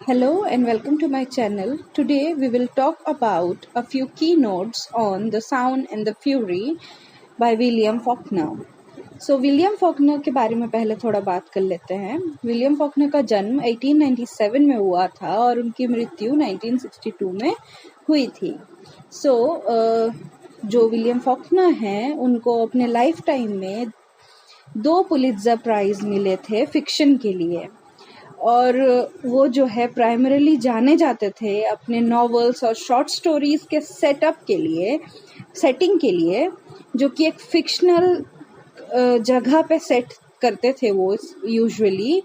Hello and welcome to my channel. Today we will talk about a few keynotes on The Sound and the Fury by William Faulkner. William Faulkner के बारे में पहले थोड़ा बात कर लेते हैं। विलियम फॉकनर का जन्म 1897 में हुआ था और उनकी मृत्यु 1962 में हुई थी। जो विलियम फॉकनर हैं उनको अपने लाइफ टाइम में 2 पुलित्जर प्राइज मिले थे फिक्शन के लिए, और वो जो है प्राइमरीली जाने जाते थे अपने नॉवेल्स और शॉर्ट स्टोरीज के सेटिंग के लिए, जो कि एक फिक्शनल जगह पे सेट करते थे। वो यूजुअली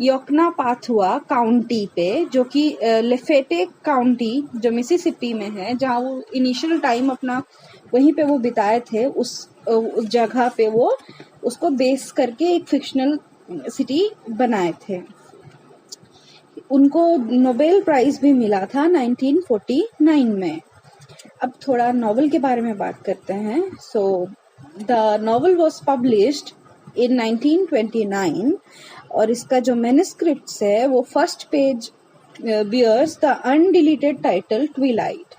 योकना पाथुआ काउंटी पे, जो कि लेफेटे काउंटी जो मिसिसिपी में है, जहाँ वो इनिशियल टाइम अपना वहीं पे वो बिताए थे, उस जगह पे वो उसको बेस करके एक फिक्शनल सिटी बनाए थे। उनको नोबेल प्राइज भी मिला था 1949 में। अब थोड़ा नॉवल के बारे में बात करते हैं। The novel was published in 1929 और इसका जो मैन्युस्क्रिप्ट है वो first page bears the undeleted title Twilight.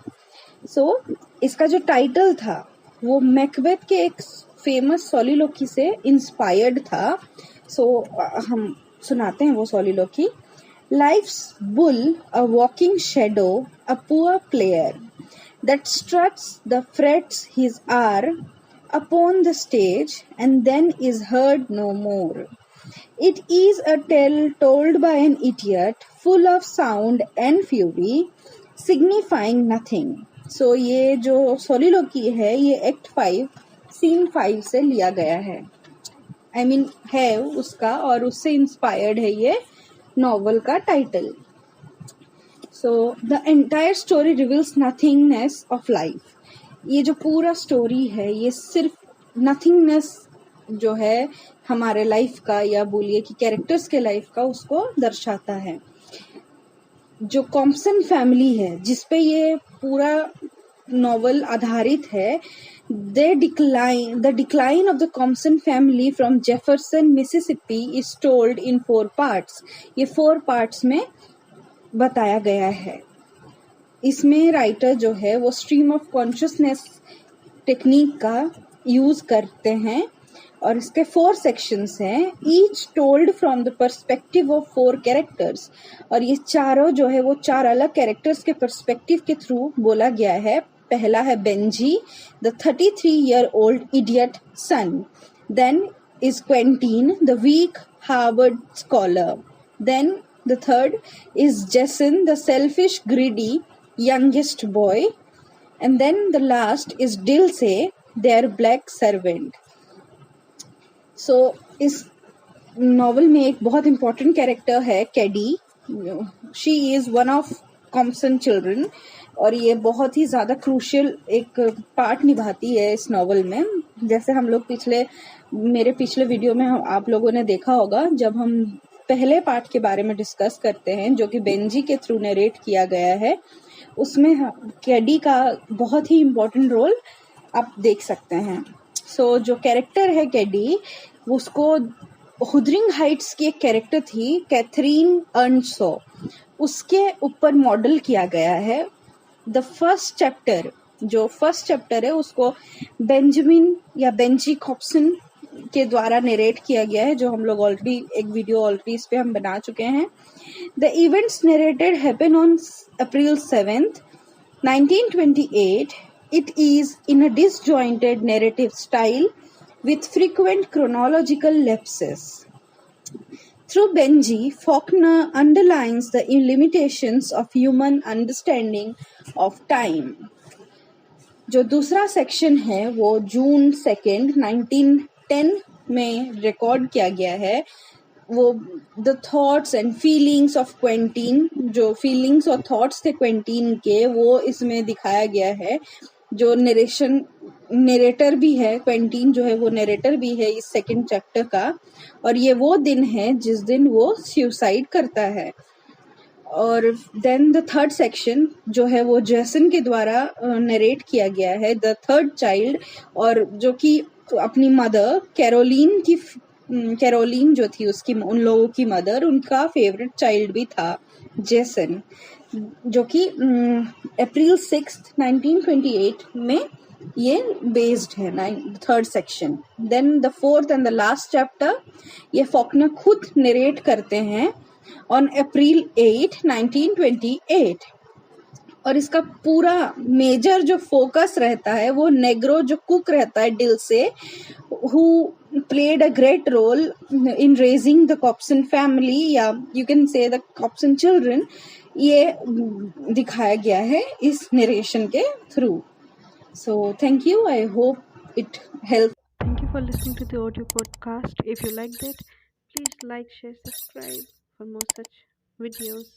इसका जो टाइटल था वो मैकबेथ के एक फेमस सोलिलोकी से इंस्पायर्ड था। हम सुनाते हैं वो सोलिलोकी। Life's bull, a walking shadow, a poor player that struts the frets his hour upon the stage and then is heard no more. It is a tale told by an idiot, full of sound and fury, signifying nothing. ये जो सोलिलोकी है ये act 5 scene 5 से लिया गया है। है उसका, और उससे इंस्पायर्ड है ये नॉवल का title. The entire story reveals nothingness of life. ये जो पूरा स्टोरी है ये सिर्फ नथिंगनेस जो है हमारे लाइफ का, या बोलिए कि कैरेक्टर्स के लाइफ का, उसको दर्शाता है। जो कॉम्पसन फैमिली है जिसपे ये पूरा नॉवल आधारित है, the decline of the Compson family from Jefferson, Mississippi is told in 4 parts. ये 4 parts में बताया गया है। इसमें राइटर जो है वो स्ट्रीम ऑफ कॉन्शियसनेस टेक्निक का यूज करते हैं और इसके 4 सेक्शंस हैं, each told from the perspective of 4 characters. और ये चारों जो है वो 4 अलग कैरेक्टर्स के पर्सपेक्टिव के थ्रू बोला गया है। पहला है Benji, the 33-year-old idiot son. Then is Quentin, the weak Harvard scholar. Then the third is Jason, the selfish, greedy youngest boy. And then the last is Dilsey, their black servant. इस novel में एक बहुत important character है कैडी। She is one of Compson children और ये बहुत ही ज़्यादा crucial एक पार्ट निभाती है इस नॉवल में। जैसे हम लोग मेरे पिछले वीडियो में आप लोगों ने देखा होगा, जब हम पहले पार्ट के बारे में डिस्कस करते हैं जो कि बेंजी के थ्रू नरेट किया गया है, उसमें कैडी का बहुत ही इम्पोर्टेंट रोल आप देख सकते हैं। जो कैरेक्टर है कैडी, उसको हुदरिंग हाइट्स की एक कैरेक्टर थी कैथरीन अर्नसो, उसके ऊपर मॉडल किया गया है। द फर्स्ट चैप्टर है उसको बेंजामिन या बेंजी कॉप्सन के द्वारा नरेट किया गया है, जो हम लोग ऑलरेडी एक वीडियो ऑलरेडी इस पे हम बना चुके हैं। The events narrated happen on April 7th, 1928. It is in a disjointed narrative style with frequent chronological lapses. Through Benji, Faulkner underlines the limitations of human understanding of time. जो दूसरा section है वो जून 2nd, 1910 में record किया गया है। वो the thoughts and feelings of Quentin, जो फीलिंग्स और थॉट्स थे क्वेंटीन के, वो इसमें दिखाया गया है। जो नरेटर भी है, क्वेंटीन जो है वो नरेटर भी है इस 2nd चैप्टर का, और ये वो दिन है जिस दिन वो सुसाइड करता है। और देन द 3rd सेक्शन जो है वो जैसन के द्वारा नरेट किया गया है, द 3rd चाइल्ड, और जो कि अपनी मदर कैरोलिन जो थी उसकी, उन लोगों की मदर, उनका फेवरेट चाइल्ड भी था जेसन, जो कि अप्रैल 6, 1928 में ये बेस्ड है, 3rd section. Then the 4th and the last chapter ये फॉकनर खुद नरेट करते हैं ऑन अप्रैल 8, 1928। और इसका पूरा मेजर जो फोकस रहता है वो नेग्रो जो कुक रहता है डिल से, who played a great role in raising the Copson family, or you can say the Copson children, ये दिखाया गया है इस नरेशन के through. So thank you, I hope it help. Thank you for listening to the audio podcast. If you liked it, please like, share, subscribe for more such videos.